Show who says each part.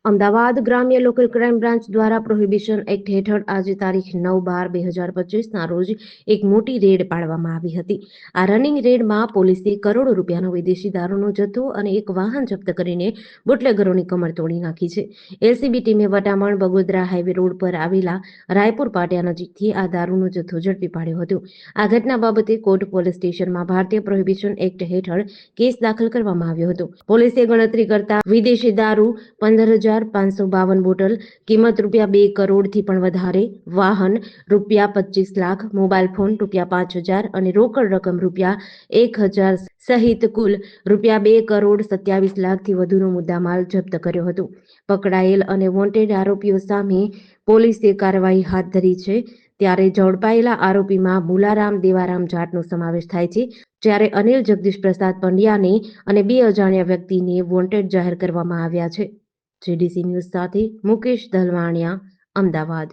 Speaker 1: અમદાવાદ ગ્રામ્ય local crime branch દ્વારા prohibition act હેઠળ આજે તારીખ 9/12/2025ના રોજ એક મોટી રેડ પાડવામાં આવી હતી. આ રનિંગ રેડમાં પોલીસે કરોડો રૂપિયાનો વિદેશી દારૂનો જથ્થો અને એક વાહન જપ્ત કરીને બુટલેગરોની કમર તોડી નાખી છે. એલસીબી ટીમે વટામણ બગોદરા હાઈવે રોડ પર આવેલા રાયપુર પાટિયા નજીકથી આ દારૂનો જથ્થો ઝડપી પાડ્યો હતો. આ ઘટના બાબતે કોટ પોલીસ સ્ટેશનમાં ભારતીય પ્રોહિબિશન એક્ટ હેઠળ કેસ દાખલ કરવામાં આવ્યો હતો. પોલીસે ગણતરી કરતા વિદેશી દારૂ 15,552 બોટલ, કિંમત ₹2 કરોડથી પણ વધારે, વાહન ₹25 લાખ, મોબાઈલ ફોન ₹5,000 અને રોકડ રકમ ₹1,000 સહિત કુલ ₹2 કરોડ 27 લાખથી વધુનો મુદ્દામાલ જપ્ત કર્યો હતો. પકડાયેલ અને વોન્ટેડ આરોપીઓ સામે પોલીસે કાર્યવાહી હાથ ધરી છે. ત્યારે ઝડપાયેલા આરોપીમાં મુલારામ દેવારામ જાટનો સમાવેશ થાય છે, જ્યારે અનિલ જગદીશ પ્રસાદ પંડ્યાને અને 2 અજાણ્યા વ્યક્તિને વોન્ટેડ જાહેર કરવામાં આવ્યા છે. જેડીસી ન્યૂઝ સાથે મુકેશ ધલવાણિયા, અમદાવાદ.